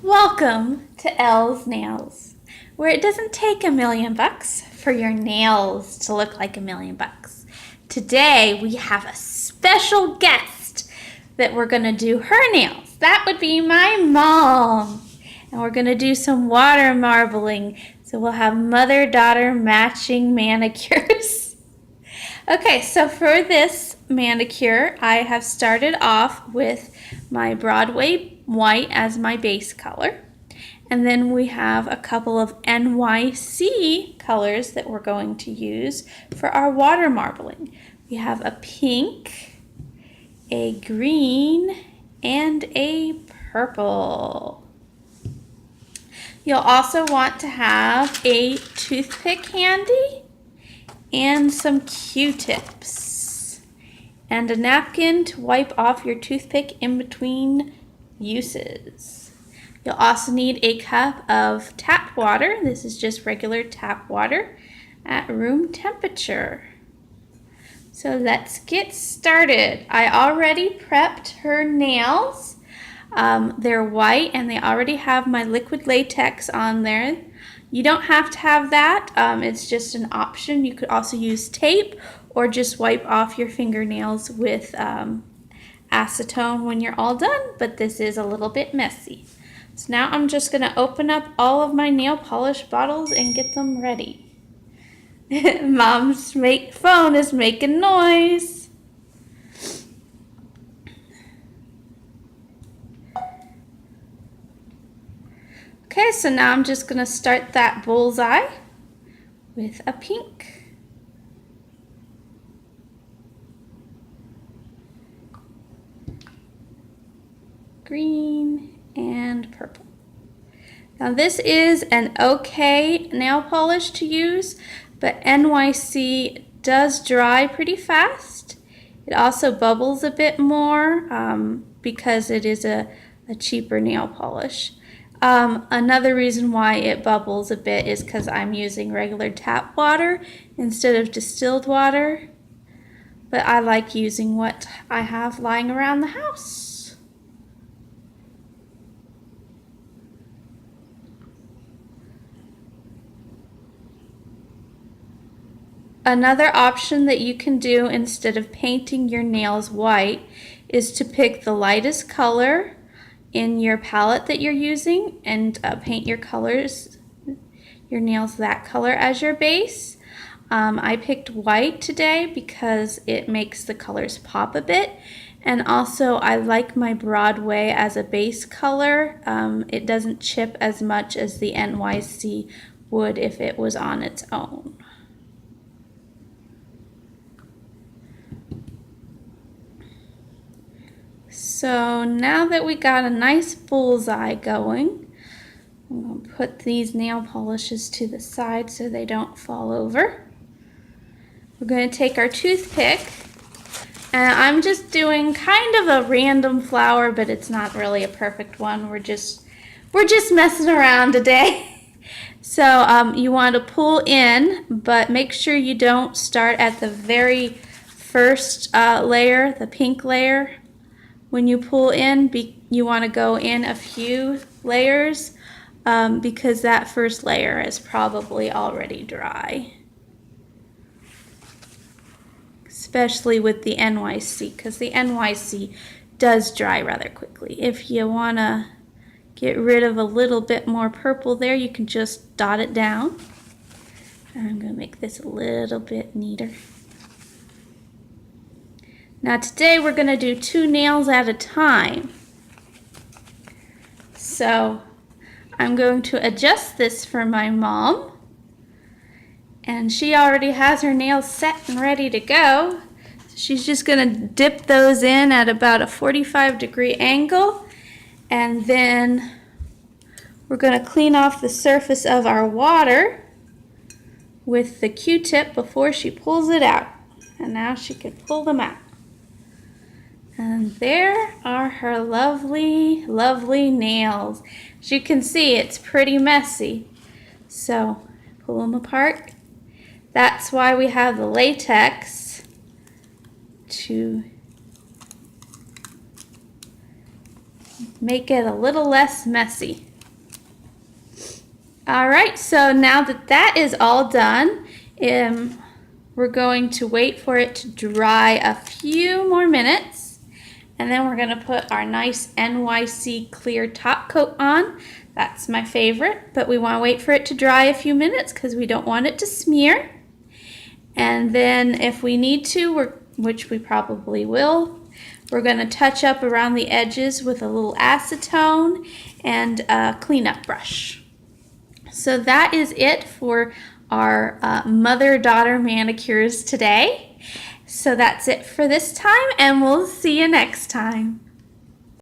Welcome to Elle's Nails, where it doesn't take $1,000,000 for your nails to look like $1,000,000. Today we have a special guest that we're going to do her nails. That would be my mom. And we're going to do some water marbling. So we'll have mother-daughter matching manicures. Okay, so for this manicure, I have started off with my Broadway white as my base color. And then we have a couple of NYC colors that we're going to use for our water marbling. We have a pink, a green, and a purple. You'll also want to have a toothpick handy and some Q-tips and a napkin to wipe off your toothpick in between uses. You'll also need a cup of tap water. This is just regular tap water at room temperature. So let's get started. I already prepped her nails. They're white and they already have my liquid latex on there. You don't have to have that. It's just an option. You could also use tape or just wipe off your fingernails with acetone when you're all done, but this is a little bit messy. So now I'm just going to open up all of my nail polish bottles and get them ready. Mom's phone is making noise. Okay, so now I'm just going to start that bullseye with a pink. Green and purple. Now this is an okay nail polish to use, but NYC does dry pretty fast. It also bubbles a bit more because it is a cheaper nail polish. Another reason why it bubbles a bit is because I'm using regular tap water instead of distilled water, but I like using what I have lying around the house. Another option that you can do instead of painting your nails white is to pick the lightest color in your palette that you're using and paint your nails that color as your base. I picked white today because it makes the colors pop a bit, and also I like my Broadway as a base color. It doesn't chip as much as the NYC would if it was on its own. So now that we got a nice bullseye going, I'm going to put these nail polishes to the side so they don't fall over. We're going to take our toothpick, and I'm just doing kind of a random flower, but it's not really a perfect one. We're just messing around today. So you want to pull in, but make sure you don't start at the very first layer, the pink layer. When you pull in, you want to go in a few layers because that first layer is probably already dry. Especially with the NYC, because the NYC does dry rather quickly. If you want to get rid of a little bit more purple there, you can just dot it down. I'm going to make this a little bit neater. Now today we're going to do 2 nails at a time. So I'm going to adjust this for my mom. And she already has her nails set and ready to go. So she's just going to dip those in at about a 45-degree angle. And then we're going to clean off the surface of our water with the Q-tip before she pulls it out. And now she can pull them out. And there are her lovely, lovely nails. As you can see, it's pretty messy. So pull them apart. That's why we have the latex to make it a little less messy. All right, so now that that is all done, we're going to wait for it to dry a few more minutes, and then we're going to put our nice NYC clear top coat on. That's my favorite, but we want to wait for it to dry a few minutes because we don't want it to smear. And then if we need to, which we probably will, we're going to touch up around the edges with a little acetone and a cleanup brush. So that is it for our mother-daughter manicures today. So that's it for this time, and we'll see you next time.